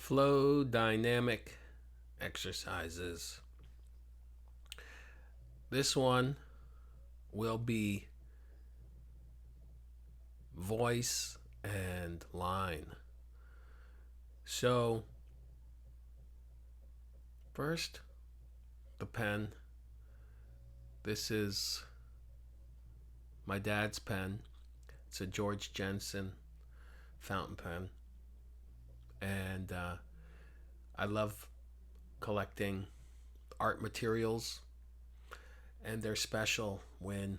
Flow dynamic exercises. This one will be voice and line. So, first, the pen. This is my dad's pen. It's a Georg Jensen fountain pen. And I love collecting art materials, and they're special when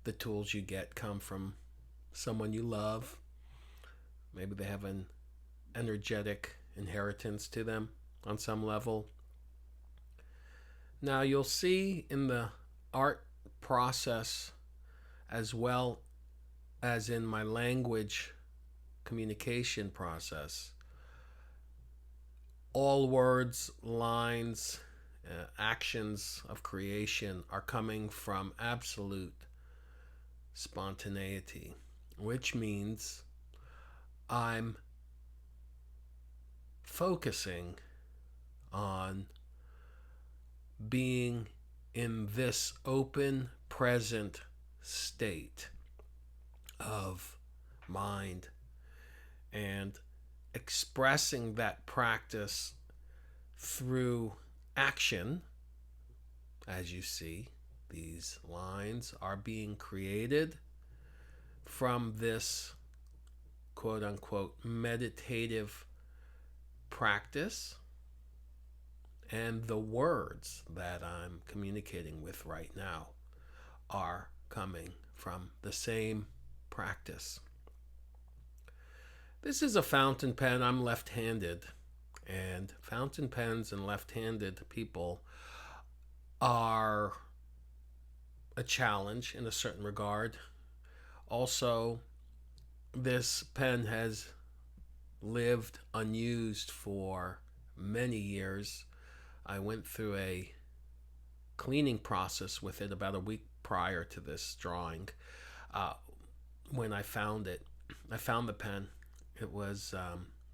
the tools you get come from someone you love. Maybe they have an energetic inheritance to them on some level. Now, you'll see in the art process, as well as in my language communication process, all words, lines, actions of creation are coming from absolute spontaneity, which means I'm focusing on being in this open, present state of mind and expressing that practice through action. As you see, these lines are being created from this quote unquote meditative practice, and the words that I'm communicating with right now are coming from the same practice. This is a fountain pen. I'm left-handed, and fountain pens and left-handed people are a challenge in a certain regard. Also, this pen has lived unused for many years. I went through a cleaning process with it about a week prior to this drawing. When I found it, I found the pen. It was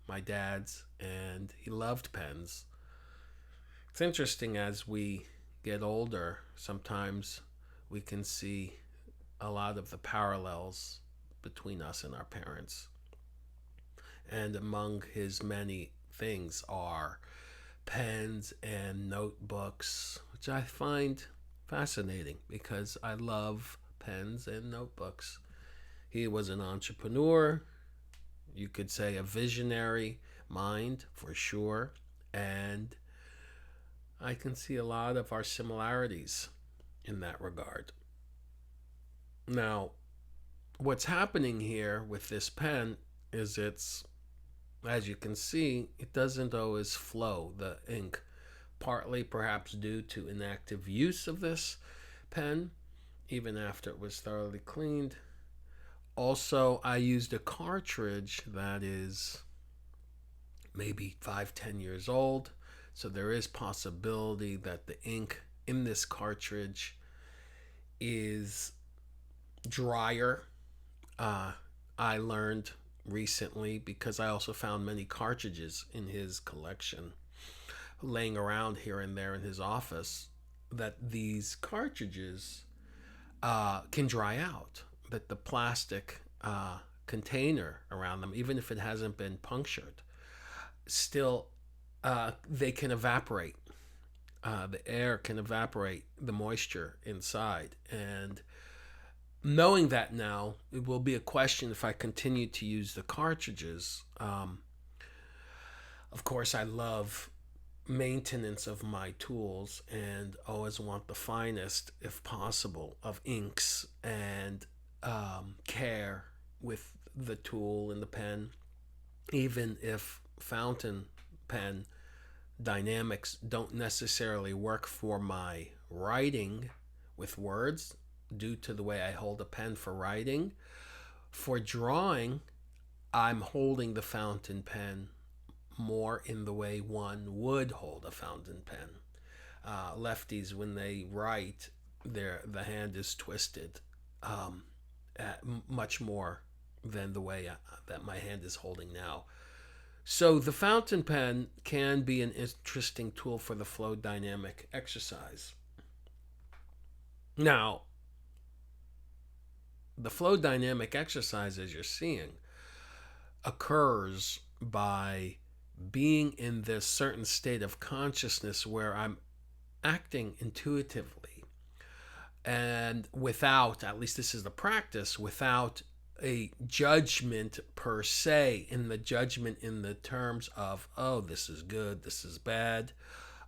my dad's, and he loved pens. It's interesting, as we get older, sometimes we can see a lot of the parallels between us and our parents. And among his many things are pens and notebooks, which I find fascinating because I love pens and notebooks. He was an entrepreneur, you could say a visionary mind for sure, and I can see a lot of our similarities in that regard. Now, what's happening here with this pen is as you can see, it doesn't always flow, the ink, partly perhaps due to inactive use of this pen, even after it was thoroughly cleaned. Also, I used a cartridge that is maybe 5-10 years old, so there is possibility that the ink in this cartridge is drier. I learned recently, because I also found many cartridges in his collection laying around here and there in his office, that these cartridges can dry out, that the plastic container around them, even if it hasn't been punctured, still they can evaporate. The air can evaporate the moisture inside, and knowing that now, it will be a question if I continue to use the cartridges. Of course, I love maintenance of my tools and always want the finest, if possible, of inks and care with the tool and the pen. Even if fountain pen dynamics don't necessarily work for my writing with words, due to the way I hold a pen for writing, for drawing, I'm holding the fountain pen more in the way one would hold a fountain pen. Lefties, when they write, the hand is twisted much more than the way that my hand is holding now. So the fountain pen can be an interesting tool for the flow dynamic exercise. Now, the flow dynamic exercise, as you're seeing, occurs by being in this certain state of consciousness where I'm acting intuitively and without, at least this is the practice, without a judgment per se, in the judgment in the terms of, oh, this is good, this is bad,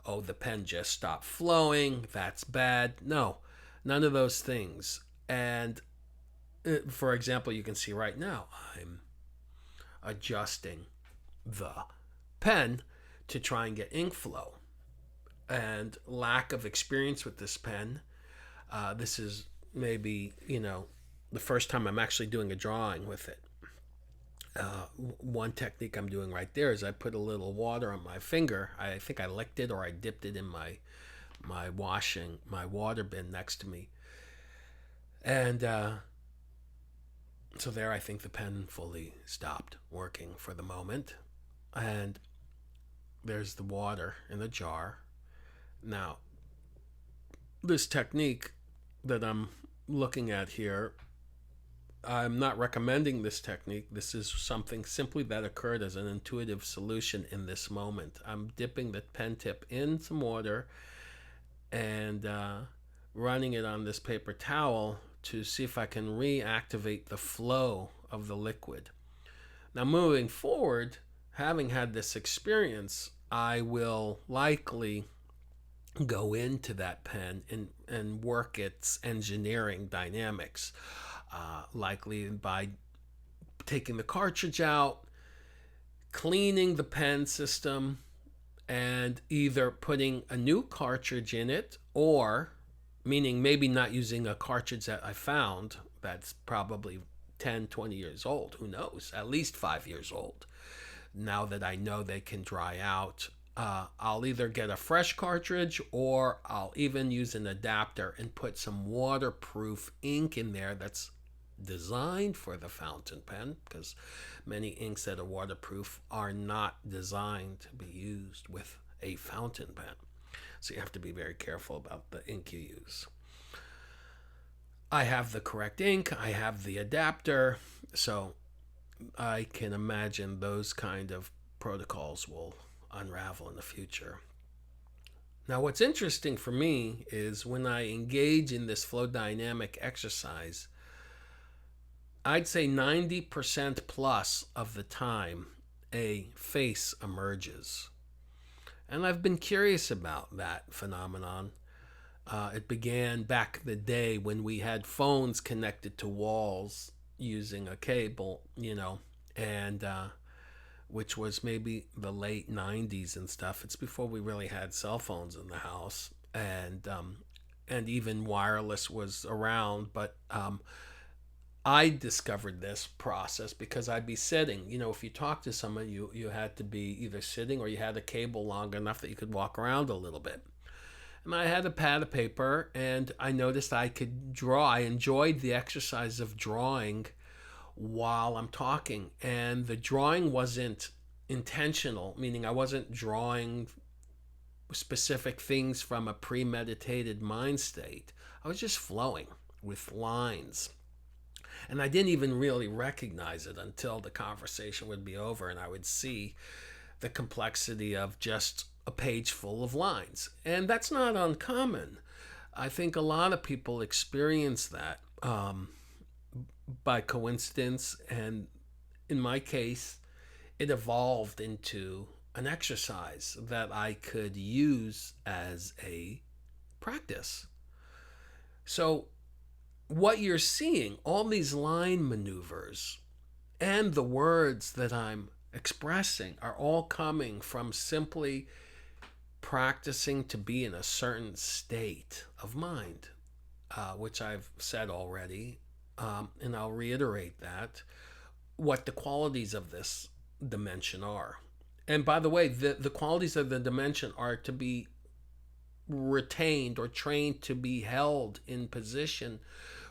oh, the pen just stopped flowing, that's bad. No, none of those things. And for example, you can see right now I'm adjusting the pen to try and get ink flow. And lack of experience with this pen, this is maybe, the first time I'm actually doing a drawing with it. One technique I'm doing right there is I put a little water on my finger. I think I licked it or I dipped it in my water bin next to me. And so there I think the pen fully stopped working for the moment. And there's the water in the jar. Now, this technique that I'm looking at here, I'm not recommending this technique. This is something simply that occurred as an intuitive solution in this moment. I'm dipping the pen tip in some water and running it on this paper towel to see if I can reactivate the flow of the liquid. Now, moving forward, having had this experience, I will likely go into that pen and work its engineering dynamics, likely by taking the cartridge out, cleaning the pen system, and either putting a new cartridge in it, or meaning maybe not using a cartridge that I found that's probably 10, 20 years old, who knows, at least 5 years old. Now that I know they can dry out, I'll either get a fresh cartridge or I'll even use an adapter and put some waterproof ink in there that's designed for the fountain pen, because many inks that are waterproof are not designed to be used with a fountain pen. So you have to be very careful about the ink you use. I have the correct ink, I have the adapter, so I can imagine those kind of protocols will unravel in the future. Now, what's interesting for me is when I engage in this flow dynamic exercise, I'd say 90% plus of the time, a face emerges. And I've been curious about that phenomenon. It began back in the day when we had phones connected to walls using a cable, and which was maybe the late 90s and stuff. It's before we really had cell phones in the house, and even wireless was around. But I discovered this process because I'd be sitting. If you talked to someone, you had to be either sitting or you had a cable long enough that you could walk around a little bit. And I had a pad of paper, and I noticed I could draw. I enjoyed the exercise of drawing while I'm talking, and the drawing wasn't intentional, meaning I wasn't drawing specific things from a premeditated mind state. I was just flowing with lines. And I didn't even really recognize it until the conversation would be over and I would see the complexity of just a page full of lines. And that's not uncommon. I think a lot of people experience that by coincidence. And in my case, it evolved into an exercise that I could use as a practice. So what you're seeing, all these line maneuvers and the words that I'm expressing are all coming from simply practicing to be in a certain state of mind, which I've said already, and I'll reiterate that, what the qualities of this dimension are. And by the way, the qualities of the dimension are to be retained or trained to be held in position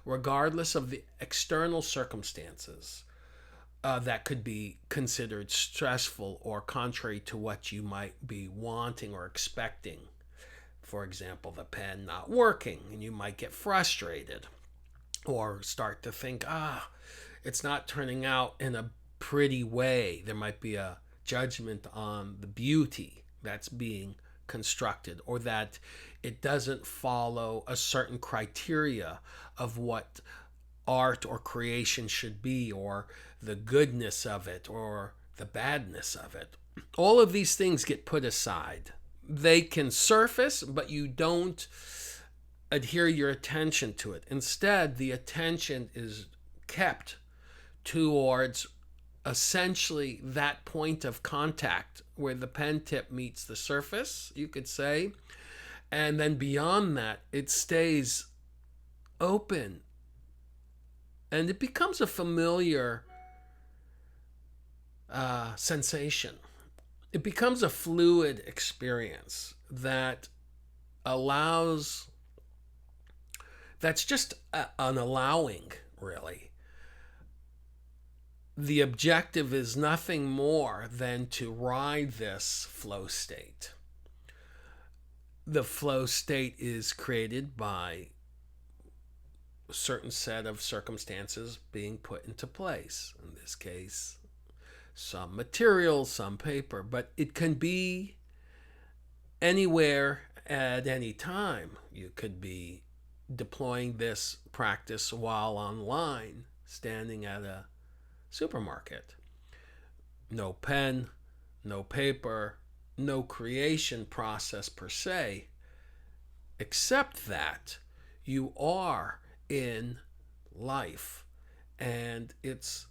regardless of the external circumstances. that could be considered stressful or contrary to what you might be wanting or expecting. For example, the pen not working, and you might get frustrated or start to think, it's not turning out in a pretty way. There might be a judgment on the beauty that's being constructed, or that it doesn't follow a certain criteria of what art or creation should be, or the goodness of it, or the badness of it. All of these things get put aside. They can surface, but you don't adhere your attention to it. Instead, the attention is kept towards essentially that point of contact where the pen tip meets the surface, you could say. And then beyond that, it stays open. And it becomes a familiar sensation. It becomes a fluid experience that allows, that's just an allowing, really. The objective is nothing more than to ride this flow state. The flow state is created by a certain set of circumstances being put into place. In this case, some material, some paper, but it can be anywhere at any time. You could be deploying this practice while online, standing at a supermarket. No pen, no paper, no creation process per se, except that you are in life, and it's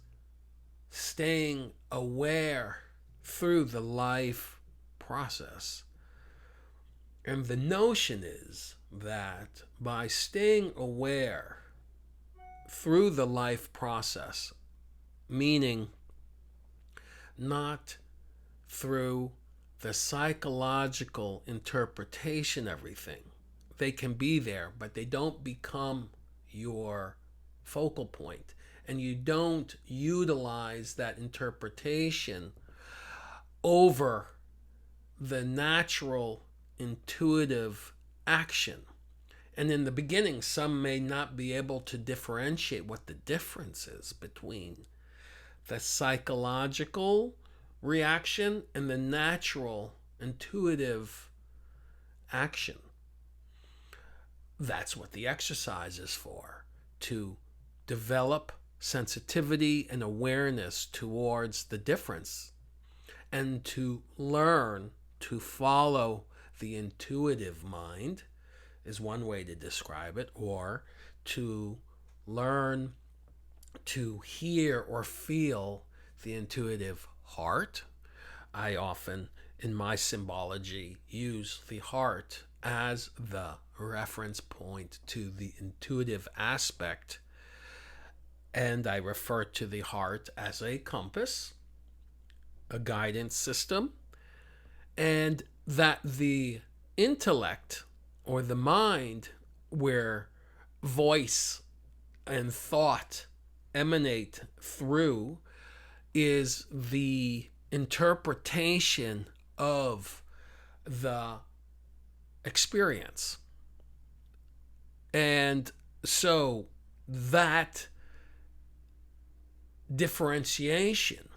staying aware through the life process. And the notion is that by staying aware through the life process, meaning not through the psychological interpretation of everything. They can be there, but they don't become your focal point. And you don't utilize that interpretation over the natural, intuitive action. And in the beginning, some may not be able to differentiate what the difference is between the psychological reaction and the natural, intuitive action. That's what the exercise is for, to develop sensitivity and awareness towards the difference, and to learn to follow the intuitive mind is one way to describe it, or to learn to hear or feel the intuitive heart. I often, in my symbology, use the heart as the reference point to the intuitive aspect, and I refer to the heart as a compass, a guidance system, and that the intellect or the mind, where voice and thought emanate through, is the interpretation of the experience. And so that differentiation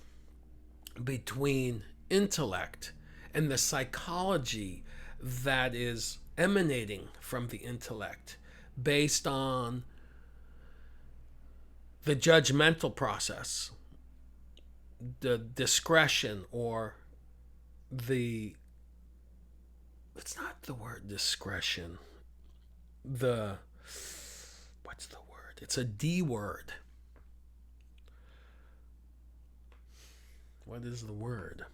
between intellect and the psychology that is emanating from the intellect based on the judgmental process, the discretion, or the, it's not the word discretion, the, what's the word? It's a D word. What is the word?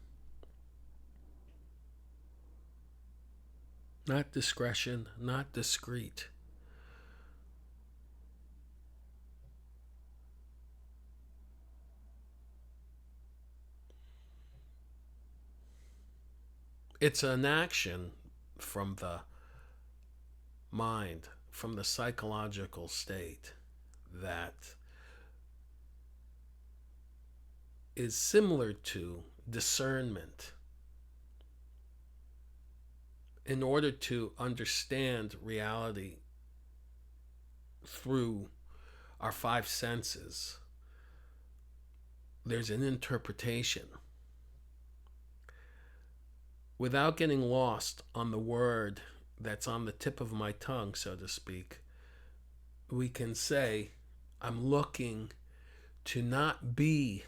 Not discretion, not discreet. It's an action from the mind, from the psychological state, that is similar to discernment. In order to understand reality through our five senses, there's an interpretation. Without getting lost on the word that's on the tip of my tongue, so to speak, we can say, I'm looking to not be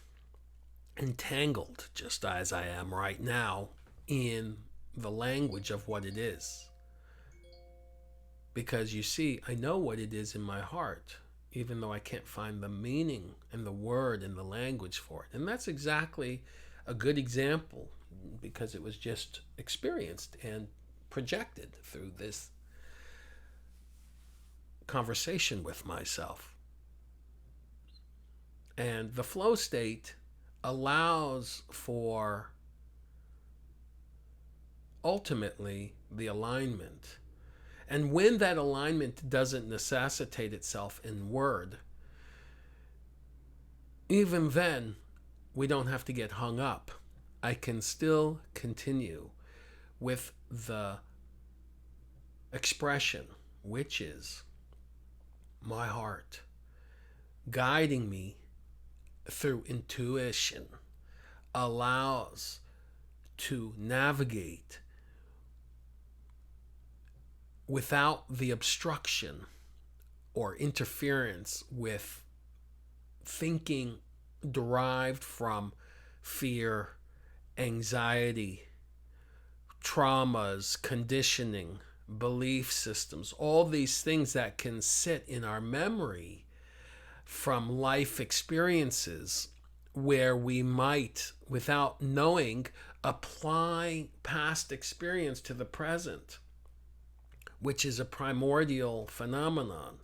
entangled, just as I am right now, in the language of what it is. Because you see, I know what it is in my heart, even though I can't find the meaning and the word and the language for it. And that's exactly a good example, because it was just experienced and projected through this conversation with myself. And the flow state allows for ultimately the alignment. And when that alignment doesn't necessitate itself in word, even then, we don't have to get hung up. I can still continue with the expression, which is my heart guiding me through intuition, allows to navigate without the obstruction or interference with thinking derived from fear, anxiety, traumas, conditioning, belief systems, all these things that can sit in our memory from life experiences where we might, without knowing, apply past experience to the present, which is a primordial phenomenon.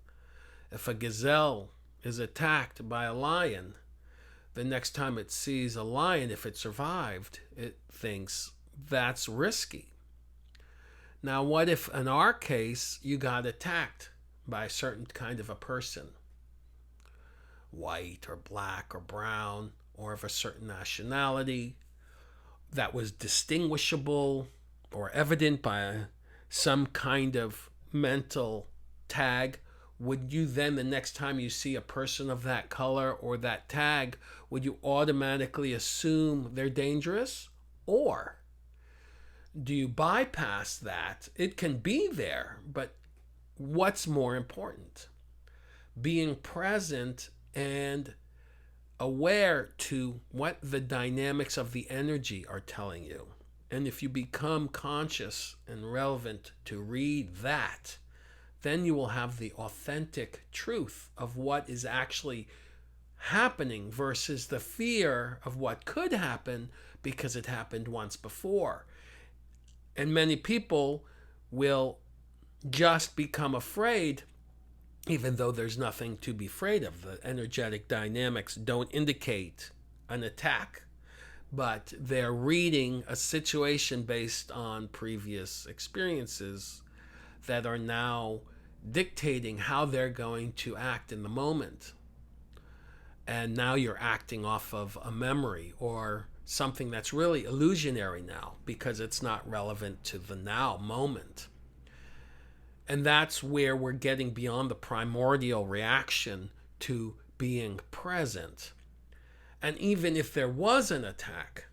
If a gazelle is attacked by a lion, the next time it sees a lion, if it survived, it thinks that's risky. Now, what if in our case you got attacked by a certain kind of a person, white or black or brown, or of a certain nationality that was distinguishable or evident by some kind of mental tag? Would you then, the next time you see a person of that color or that tag, would you automatically assume they're dangerous? Or do you bypass that? It can be there, but what's more important? Being present and aware to what the dynamics of the energy are telling you. And if you become conscious and relevant to read that, then you will have the authentic truth of what is actually happening versus the fear of what could happen because it happened once before. And many people will just become afraid, even though there's nothing to be afraid of. The energetic dynamics don't indicate an attack, but they're reading a situation based on previous experiences that are now dictating how they're going to act in the moment. And now you're acting off of a memory or something that's really illusionary now because it's not relevant to the now moment. And that's where we're getting beyond the primordial reaction to being present. And even if there was an attack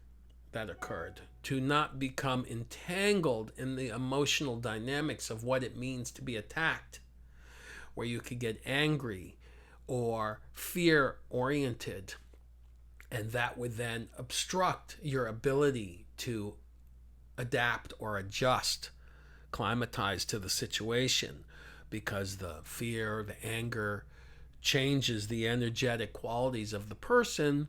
that occurred, to not become entangled in the emotional dynamics of what it means to be attacked, where you could get angry or fear-oriented, and that would then obstruct your ability to adapt or adjust, climatize to the situation, because the fear, the anger changes the energetic qualities of the person,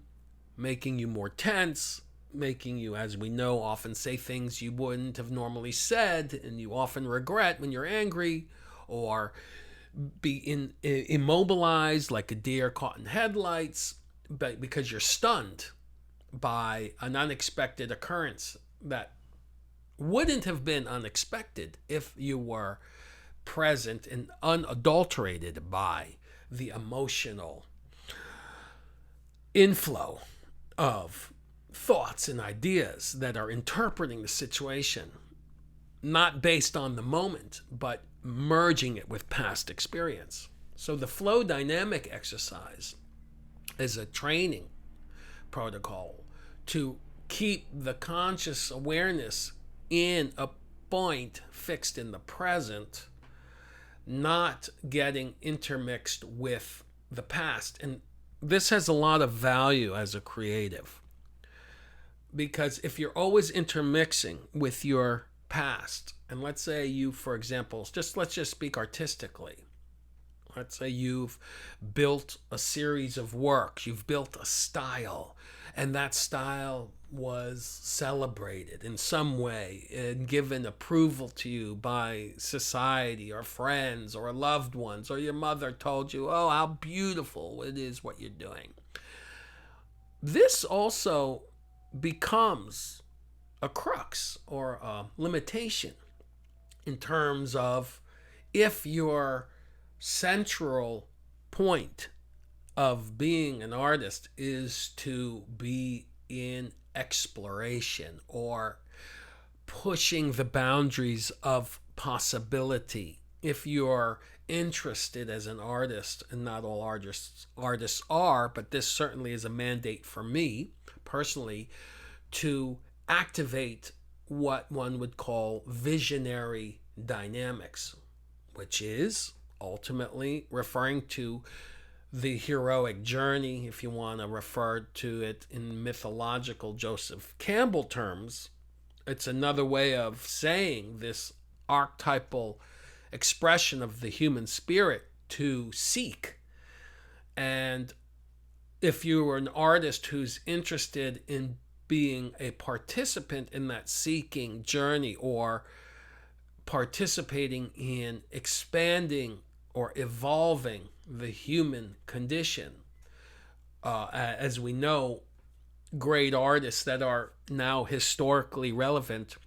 making you more tense, making you, as we know, often say things you wouldn't have normally said, and you often regret when you're angry, or be immobilized like a deer caught in headlights, but because you're stunned by an unexpected occurrence that wouldn't have been unexpected if you were present and unadulterated by the emotional inflow of thoughts and ideas that are interpreting the situation, not based on the moment, but merging it with past experience. So the flow dynamic exercise is a training protocol to keep the conscious awareness in a point fixed in the present, not getting intermixed with the past. And this has a lot of value as a creative, because if you're always intermixing with your past, and let's say you, for example, let's just speak artistically. Let's say you've built a series of works, you've built a style, and that style was celebrated in some way and given approval to you by society or friends or loved ones, or your mother told you, oh, how beautiful it is what you're doing. This also becomes a crux or a limitation in terms of if your central point of being an artist is to be in exploration or pushing the boundaries of possibility. If you're interested as an artist, and not all artists are, but this certainly is a mandate for me personally, to activate what one would call visionary dynamics, which is ultimately referring to the heroic journey, if you want to refer to it in mythological Joseph Campbell terms. It's another way of saying this archetypal expression of the human spirit to seek. And if you were an artist who's interested in being a participant in that seeking journey, or participating in expanding or evolving the human condition, as we know, great artists that are now historically relevant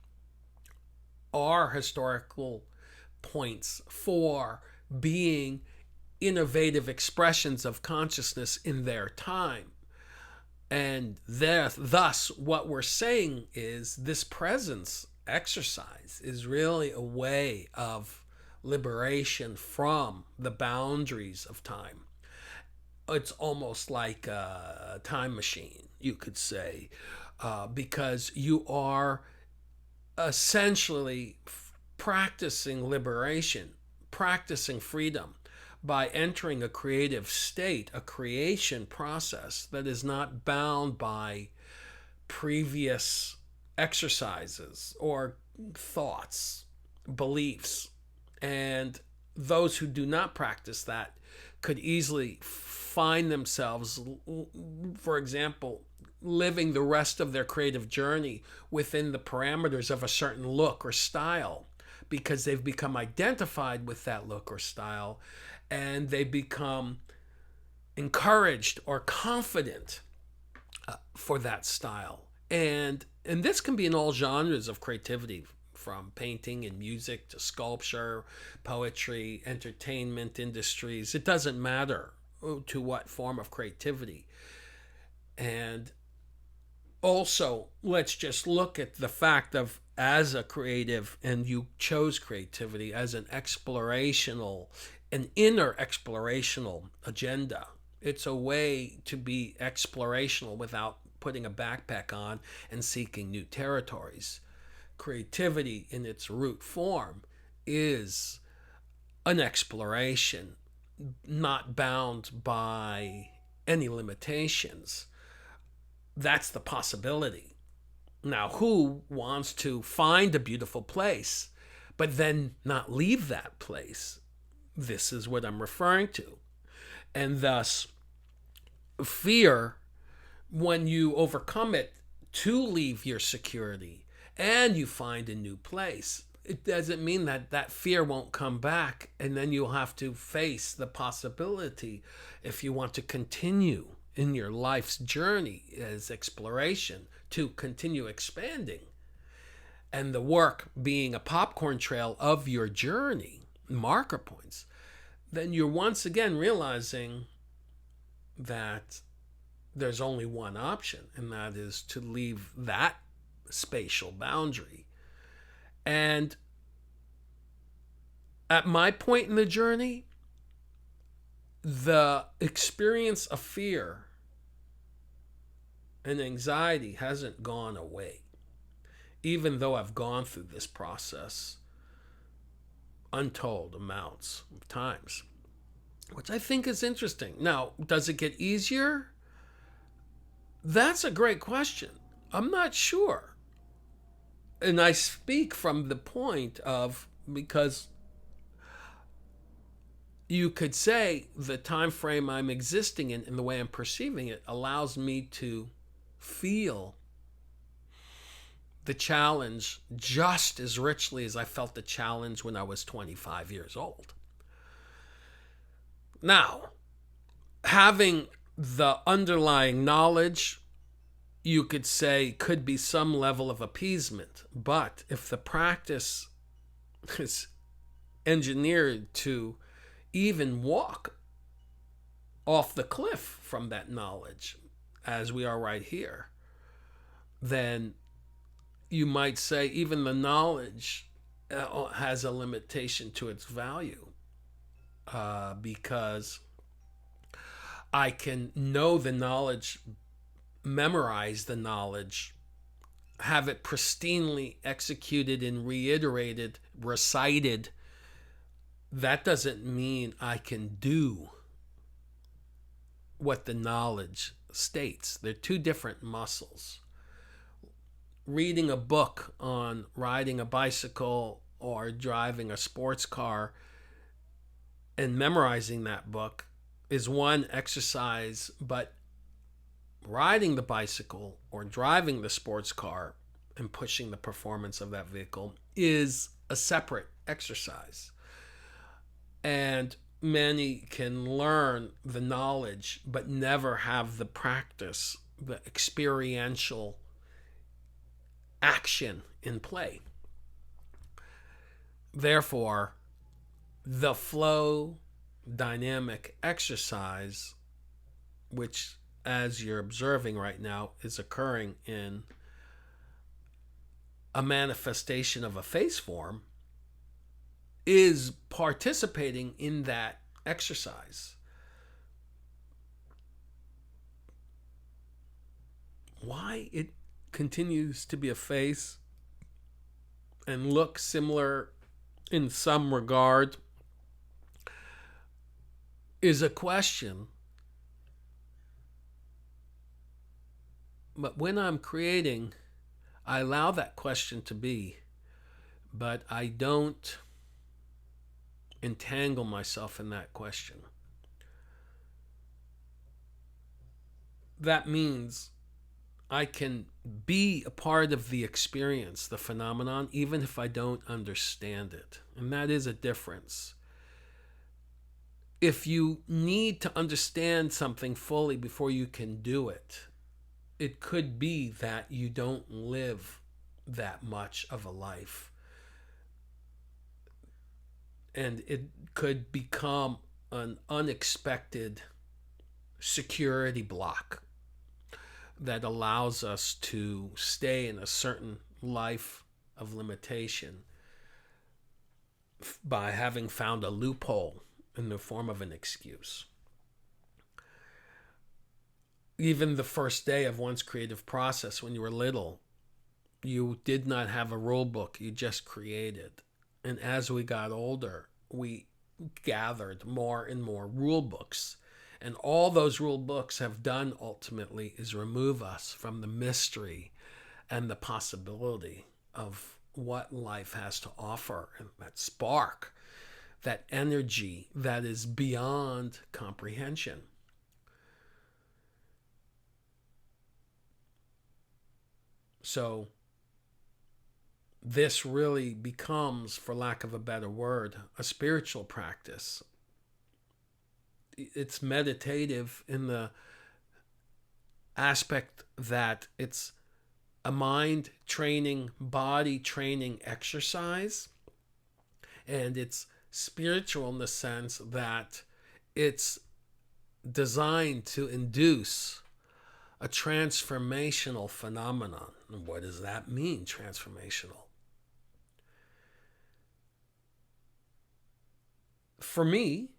are historical points for being innovative expressions of consciousness in their time. And thus, what we're saying is this presence exercise is really a way of liberation from the boundaries of time. It's almost like a time machine, you could say, because you are essentially practicing liberation, practicing freedom by entering a creative state, a creation process that is not bound by previous exercises or thoughts, beliefs. And those who do not practice that could easily find themselves, for example, living the rest of their creative journey within the parameters of a certain look or style, because they've become identified with that look or style, and they become encouraged or confident for that style. And this can be in all genres of creativity, from painting and music to sculpture, poetry, entertainment industries. It doesn't matter to what form of creativity. And also, let's just look at the fact of, as a creative, and you chose creativity as an inner explorational agenda. It's a way to be explorational without putting a backpack on and seeking new territories. Creativity in its root form is an exploration, not bound by any limitations. That's the possibility. Now, who wants to find a beautiful place, but then not leave that place? This is what I'm referring to. And thus, fear, when you overcome it to leave your security and you find a new place, it doesn't mean that that fear won't come back, and then you'll have to face the possibility, if you want to continue in your life's journey as exploration, to continue expanding, and the work being a popcorn trail of your journey, marker points, then you're once again realizing that there's only one option, and that is to leave that spatial boundary. And at my point in the journey, the experience of fear and anxiety hasn't gone away, even though I've gone through this process untold amounts of times, which I think is interesting. Now, does it get easier? That's a great question. I'm not sure. And I speak from the point of, because you could say the time frame I'm existing in and the way I'm perceiving it allows me to feel the challenge just as richly as I felt the challenge when I was 25 years old. Now, having the underlying knowledge, you could say, could be some level of appeasement. But if the practice is engineered to even walk off the cliff from that knowledge, as we are right here, then you might say even the knowledge has a limitation to its value, because I can know the knowledge, memorize the knowledge, have it pristinely executed and reiterated, recited. That doesn't mean I can do what the knowledge states. They're two different muscles. Reading a book on riding a bicycle or driving a sports car and memorizing that book is one exercise, but riding the bicycle or driving the sports car and pushing the performance of that vehicle is a separate exercise. And many can learn the knowledge but never have the practice, the experiential action in play. Therefore, the flow dynamic exercise, which, as you're observing right now, is occurring in a manifestation of a face form, is participating in that exercise. Why it continues to be a face and look similar in some regard is a question. But when I'm creating, I allow that question to be, but I don't entangle myself in that question. That means I can be a part of the experience, the phenomenon, even if I don't understand it. And that is a difference. If you need to understand something fully before you can do it, it could be that you don't live that much of a life. And it could become an unexpected security block that allows us to stay in a certain life of limitation by having found a loophole in the form of an excuse. Even the first day of one's creative process, when you were little, you did not have a rule book, you just created. And as we got older, we gathered more and more rule books. And all those rule books have done ultimately is remove us from the mystery and the possibility of what life has to offer, and that spark, that energy that is beyond comprehension. So this really becomes, for lack of a better word, a spiritual practice. It's meditative in the aspect that it's a mind training, body training exercise. And it's spiritual in the sense that it's designed to induce a transformational phenomenon. And what does that mean, transformational? For me,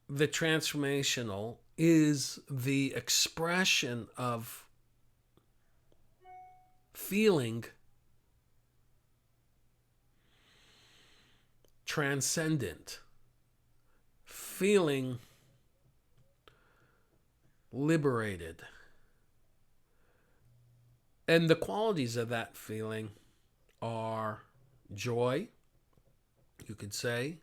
the transformational is the expression of feeling transcendent, feeling liberated. And the qualities of that feeling are joy, you could say.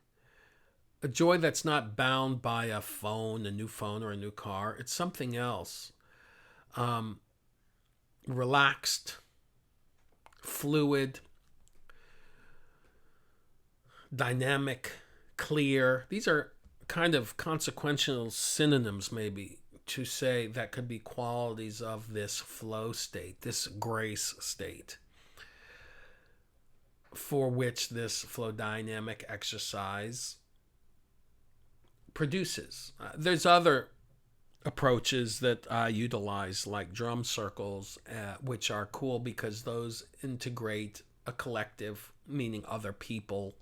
A joy that's not bound by a phone, a new phone or a new car. It's something else. Relaxed, fluid, dynamic, clear. These are kind of consequential synonyms, maybe, to say that could be qualities of this flow state, this grace state, for which this flow dynamic exercise produces. There's other approaches that I utilize, like drum circles, which are cool because those integrate a collective, meaning other people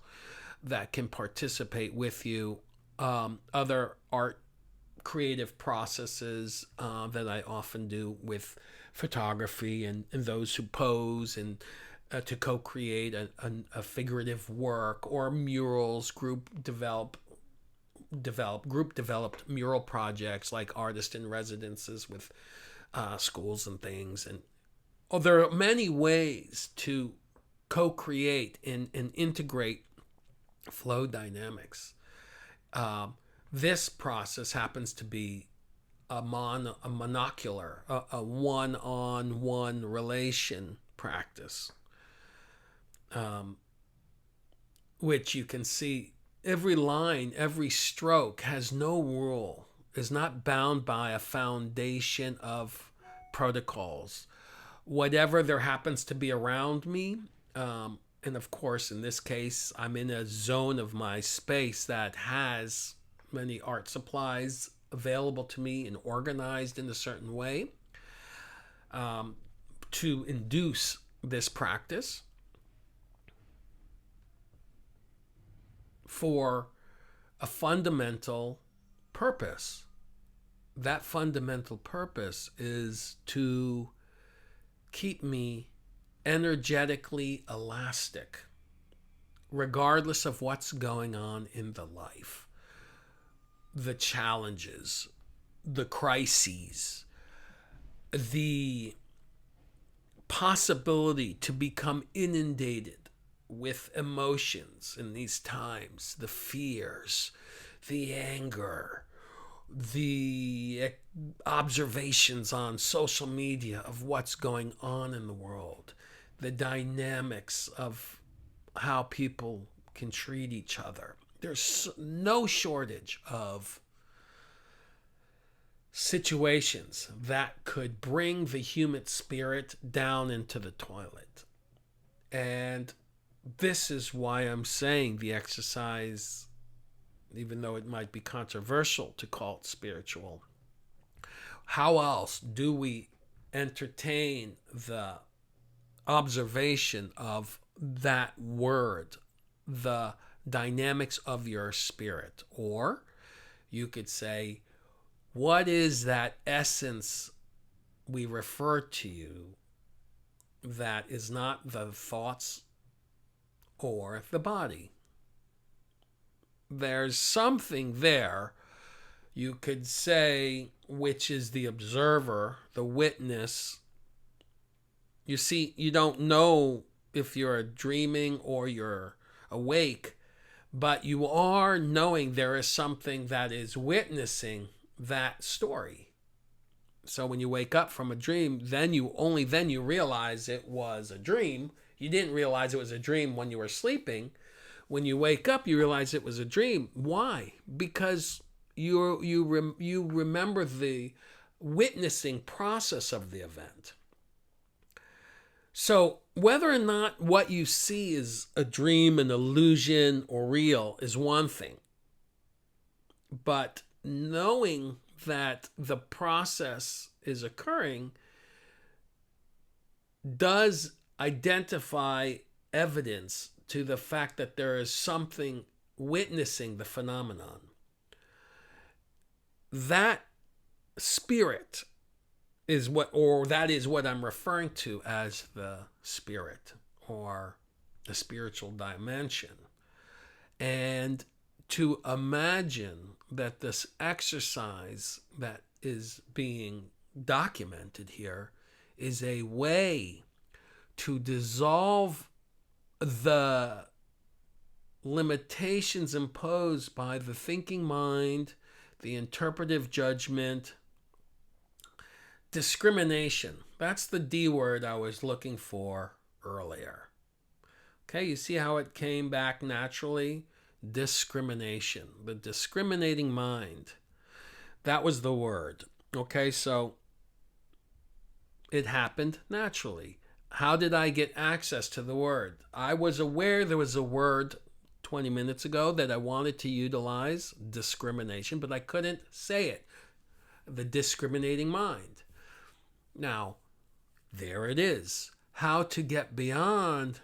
that can participate with you. Other art creative processes that I often do with photography and those who pose and to co-create a figurative work, or murals, group developed mural projects like artist in residences with schools and things. And there are many ways to co-create and integrate flow dynamics. This process happens to be a monocular, a one-on-one relation practice, which you can see every line, every stroke has no rule, is not bound by a foundation of protocols. Whatever there happens to be around me, and of course, in this case, I'm in a zone of my space that has many art supplies available to me and organized in a certain way to induce this practice for a fundamental purpose. That fundamental purpose is to keep me energetically elastic, regardless of what's going on in the life, the challenges, the crises, the possibility to become inundated with emotions in these times, the fears, the anger, the observations on social media of what's going on in the world, the dynamics of how people can treat each other. There's no shortage of situations that could bring the human spirit down into the toilet. And this is why I'm saying the exercise, even though it might be controversial to call it spiritual, how else do we entertain the observation of that word, the dynamics of your spirit? Or you could say, what is that essence we refer to you that is not the thoughts or the body? There's something there, you could say, which is the observer, the witness. You see, you don't know if you're dreaming or you're awake, but you are knowing there is something that is witnessing that story. So when you wake up from a dream, then you realize it was a dream. You didn't realize it was a dream when you were sleeping. When you wake up, you realize it was a dream. Why? Because you remember the witnessing process of the event. So whether or not what you see is a dream, an illusion, or real is one thing. But knowing that the process is occurring does identify evidence to the fact that there is something witnessing the phenomenon. That spirit is what, or that is what I'm referring to as the spirit or the spiritual dimension. And to imagine that this exercise that is being documented here is a way to dissolve the limitations imposed by the thinking mind, the interpretive judgment, discrimination. That's the D word I was looking for earlier. Okay, you see how it came back naturally? Discrimination. The discriminating mind. That was the word. Okay, so it happened naturally. How did I get access to the word? I was aware there was a word 20 minutes ago that I wanted to utilize, discrimination, but I couldn't say it. The discriminating mind. Now, there it is. How to get beyond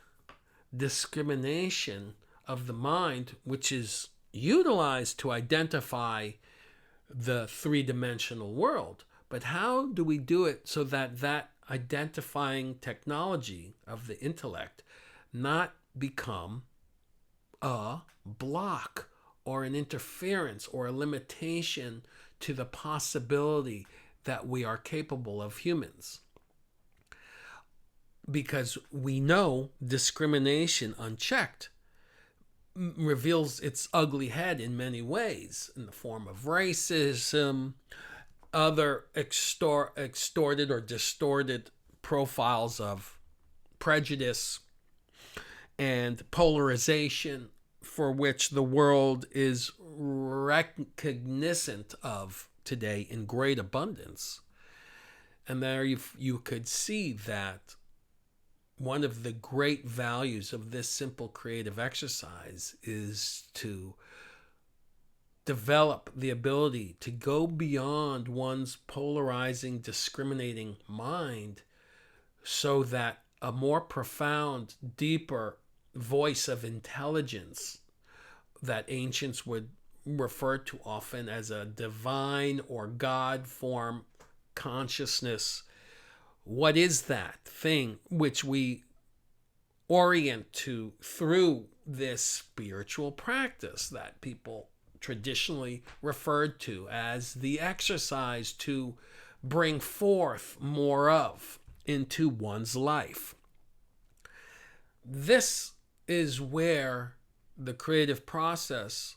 discrimination of the mind, which is utilized to identify the three-dimensional world. But how do we do it so that that identifying technology of the intellect not become a block or an interference or a limitation to the possibility that we are capable of humans? Because we know discrimination unchecked reveals its ugly head in many ways, in the form of racism, other extorted or distorted profiles of prejudice and polarization, for which the world is recognizant of today in great abundance. And there you could see that one of the great values of this simple creative exercise is to develop the ability to go beyond one's polarizing, discriminating mind so that a more profound, deeper voice of intelligence that ancients would refer to often as a divine or God form consciousness. What is that thing which we orient to through this spiritual practice that people traditionally referred to as the exercise to bring forth more of into one's life? This is where the creative process,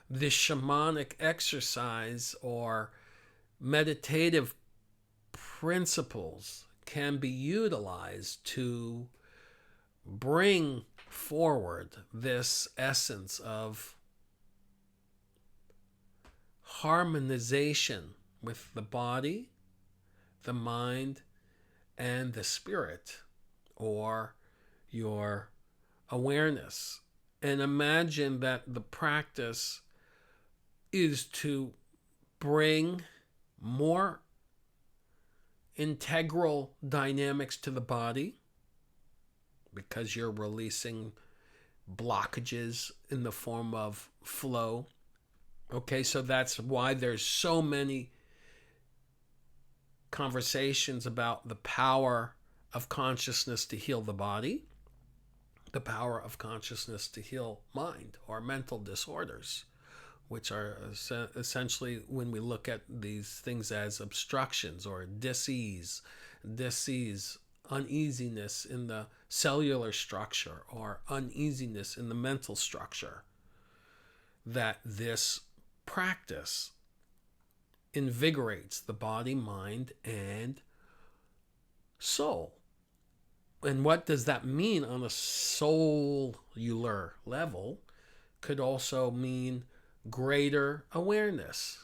the shamanic exercise or meditative principles can be utilized to bring forward this essence of harmonization with the body, the mind, and the spirit, or your awareness. And imagine that the practice is to bring more integral dynamics to the body, because you're releasing blockages in the form of flow. Okay, so that's why there's so many conversations about the power of consciousness to heal the body, the power of consciousness to heal mind or mental disorders, which are essentially, when we look at these things as obstructions or disease, uneasiness in the cellular structure or uneasiness in the mental structure, that this practice invigorates the body, mind, and soul. And what does that mean on a cellular level? Could also mean greater awareness.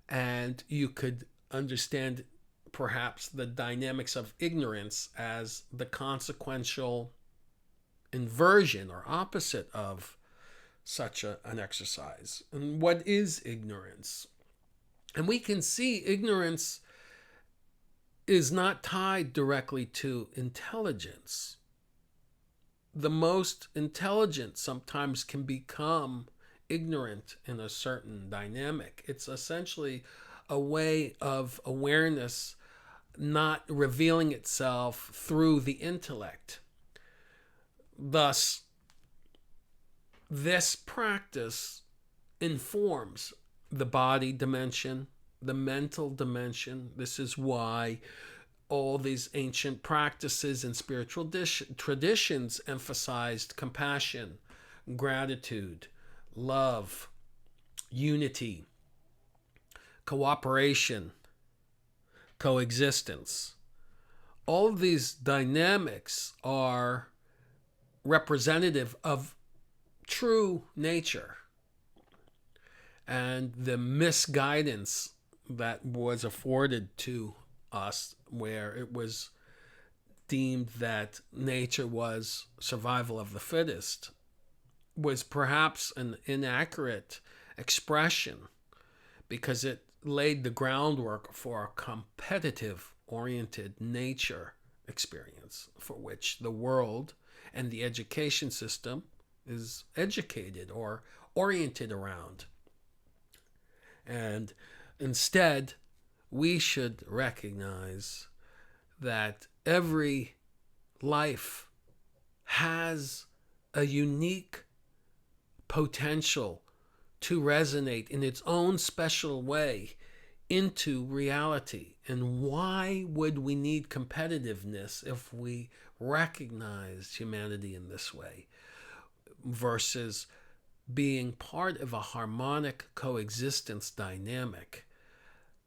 And you could understand perhaps the dynamics of ignorance as the consequential inversion or opposite of such an exercise. And what is ignorance? And we can see ignorance is not tied directly to intelligence. The most intelligent sometimes can become ignorant in a certain dynamic. It's essentially a way of awareness not revealing itself through the intellect. Thus, this practice informs the body dimension, the mental dimension. This is why all these ancient practices and spiritual traditions emphasized compassion, gratitude, love, unity, cooperation, coexistence. All of these dynamics are representative of true nature, and the misguidance that was afforded to us, where it was deemed that nature was survival of the fittest, was perhaps an inaccurate expression, because it laid the groundwork for a competitive oriented nature experience for which the world and the education system is educated or oriented around. And instead, we should recognize that every life has a unique potential to resonate in its own special way into reality. And why would we need competitiveness if we recognize humanity in this way, versus being part of a harmonic coexistence dynamic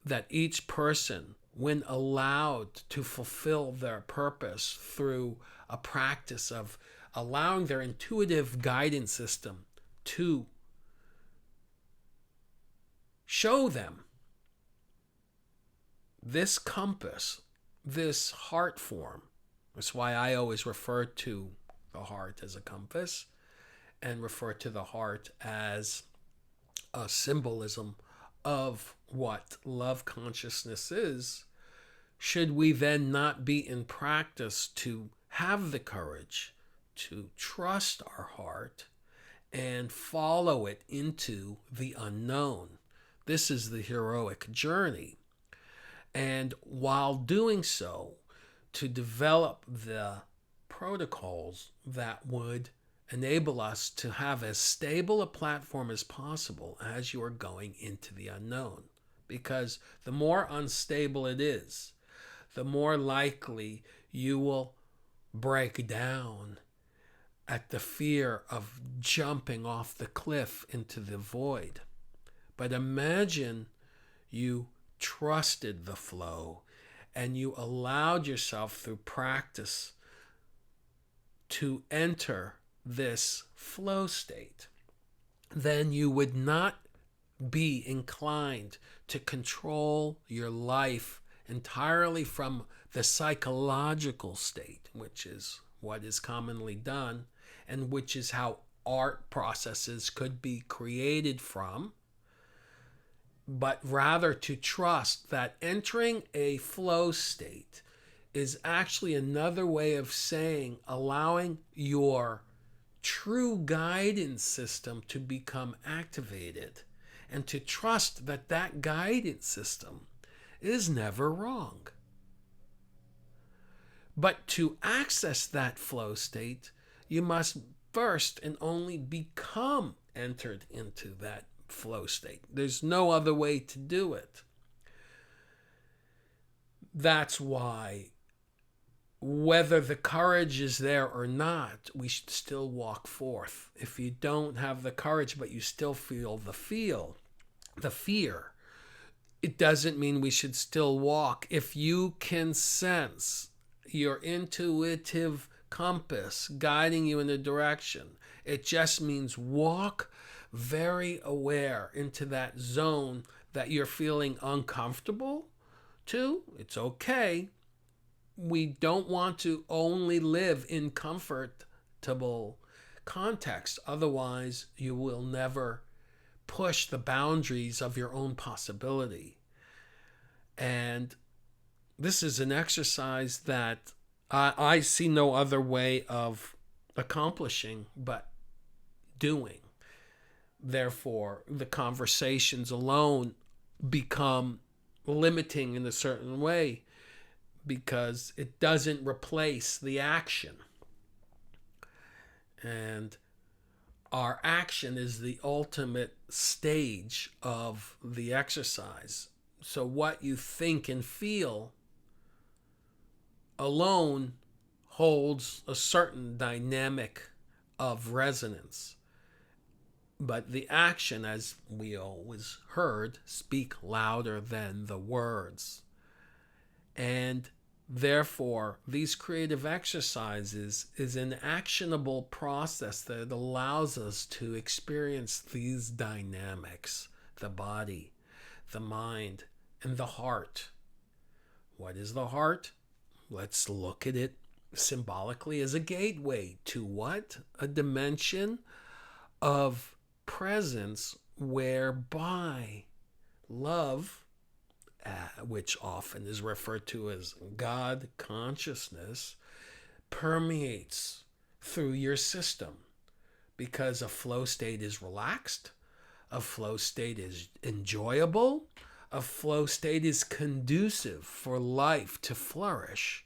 that each person, when allowed to fulfill their purpose through a practice of allowing their intuitive guidance system to show them this compass, this heart form. That's why I always refer to the heart as a compass and refer to the heart as a symbolism of what love consciousness is. Should we then not be in practice to have the courage to trust our heart and follow it into the unknown? This is the heroic journey. And while doing so, to develop the protocols that would enable us to have as stable a platform as possible as you are going into the unknown. Because the more unstable it is, the more likely you will break down at the fear of jumping off the cliff into the void. But imagine you trusted the flow and you allowed yourself through practice to enter this flow state. Then you would not be inclined to control your life entirely from the psychological state, which is what is commonly done and which is how art processes could be created from, but rather to trust that entering a flow state is actually another way of saying allowing your true guidance system to become activated, and to trust that that guidance system is never wrong. But to access that flow state, you must first and only become entered into that flow state. There's no other way to do it. That's why, whether the courage is there or not, we should still walk forth. If you don't have the courage, but you still feel the fear, it doesn't mean we should still walk. If you can sense your intuitive compass guiding you in a direction, it just means walk very aware into that zone that you're feeling uncomfortable to. It's okay. We don't want to only live in comfortable context. Otherwise, you will never push the boundaries of your own possibility. And this is an exercise that I see no other way of accomplishing but doing. Therefore, the conversations alone become limiting in a certain way because it doesn't replace the action. And our action is the ultimate stage of the exercise. So what you think and feel alone holds a certain dynamic of resonance. But the action, as we always heard, speak louder than the words. And therefore, these creative exercises is an actionable process that allows us to experience these dynamics, the body, the mind, and the heart. What is the heart? Let's look at it symbolically as a gateway to what? A dimension of presence whereby love, which often is referred to as God consciousness, permeates through your system, because a flow state is relaxed, a flow state is enjoyable, a flow state is conducive for life to flourish.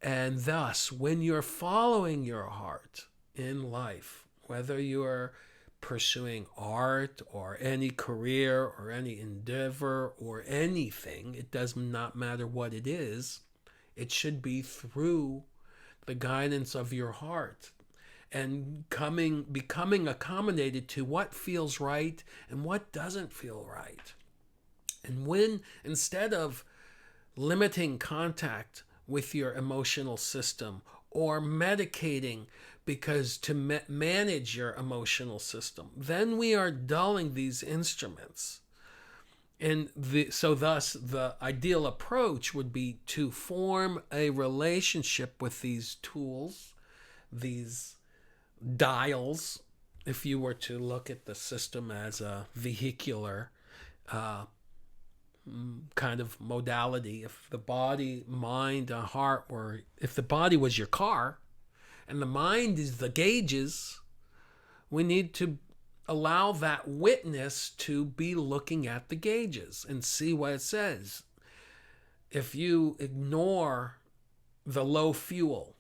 And thus, when you're following your heart in life, whether you're pursuing art or any career or any endeavor or anything, it does not matter what it is, it should be through the guidance of your heart and becoming accommodated to what feels right and what doesn't feel right. And when, instead of limiting contact with your emotional system or medicating because to manage your emotional system, then we are dulling these instruments. And so thus the ideal approach would be to form a relationship with these tools, these dials, if you were to look at the system as a vehicular kind of modality. If the body, mind, and heart were, if the body was your car and the mind is the gauges, we need to allow that witness to be looking at the gauges and see what it says. If you ignore the low fuel,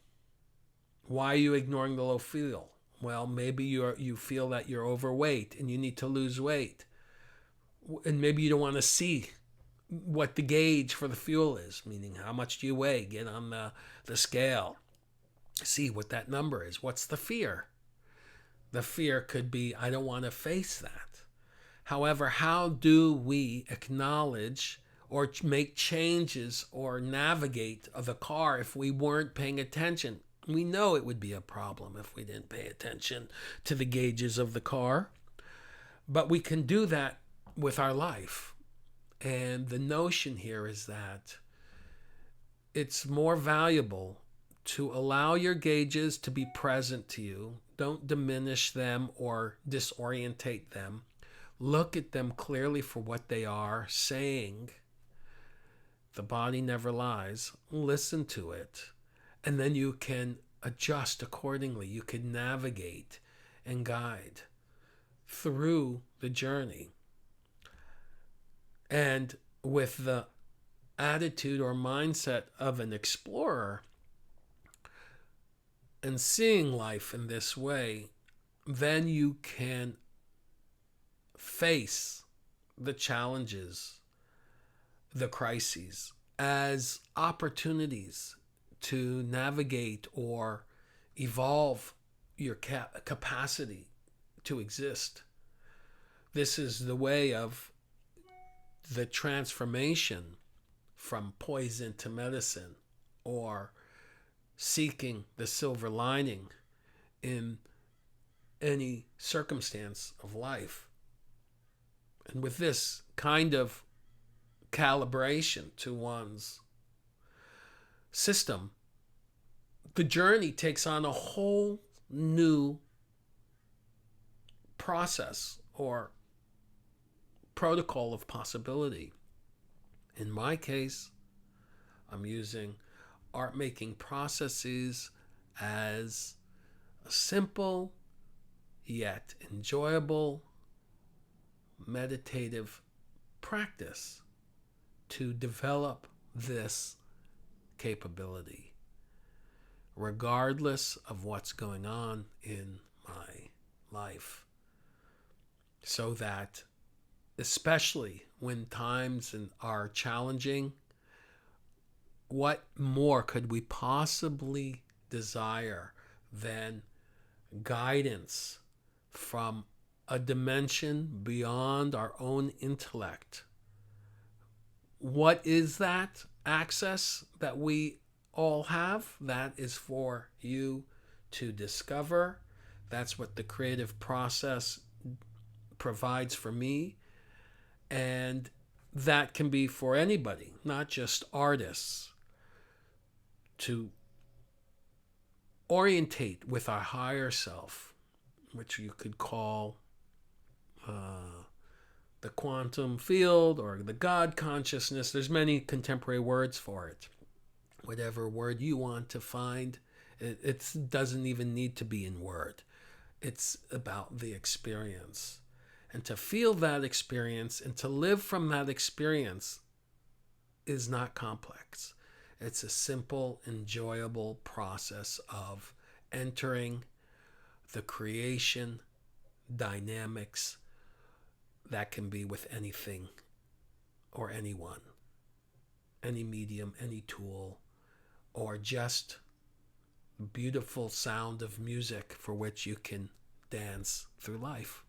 why are you ignoring the low fuel? Well, maybe you feel that you're overweight and you need to lose weight. And maybe you don't want to see what the gauge for the fuel is, meaning how much do you weigh? Get on the scale. See what that number is. What's the fear? The fear could be, I don't want to face that. However, how do we acknowledge or make changes or navigate the car if we weren't paying attention? We know it would be a problem if we didn't pay attention to the gauges of the car. But we can do that with our life. And the notion here is that it's more valuable to allow your gauges to be present to you. Don't diminish them or disorientate them. Look at them clearly for what they are saying. The body never lies. Listen to it. And then you can adjust accordingly. You can navigate and guide through the journey. And with the attitude or mindset of an explorer and seeing life in this way, then you can face the challenges, the crises, as opportunities to navigate or evolve your capacity to exist. This is the way of the transformation from poison to medicine, or seeking the silver lining in any circumstance of life. And with this kind of calibration to one's system, the journey takes on a whole new process or protocol of possibility. In my case, I'm using art making processes as a simple yet enjoyable meditative practice to develop this capability, regardless of what's going on in my life, so that especially when times are challenging, what more could we possibly desire than guidance from a dimension beyond our own intellect? What is that access that we all have? That is for you to discover. That's what the creative process provides for me. And that can be for anybody, not just artists, to orientate with our higher self, which you could call the quantum field or the God consciousness. There's many contemporary words for it. Whatever word you want to find, it doesn't even need to be in word. It's about the experience. And to feel that experience and to live from that experience is not complex. It's a simple, enjoyable process of entering the creation dynamics that can be with anything or anyone, any medium, any tool, or just beautiful sound of music for which you can dance through life.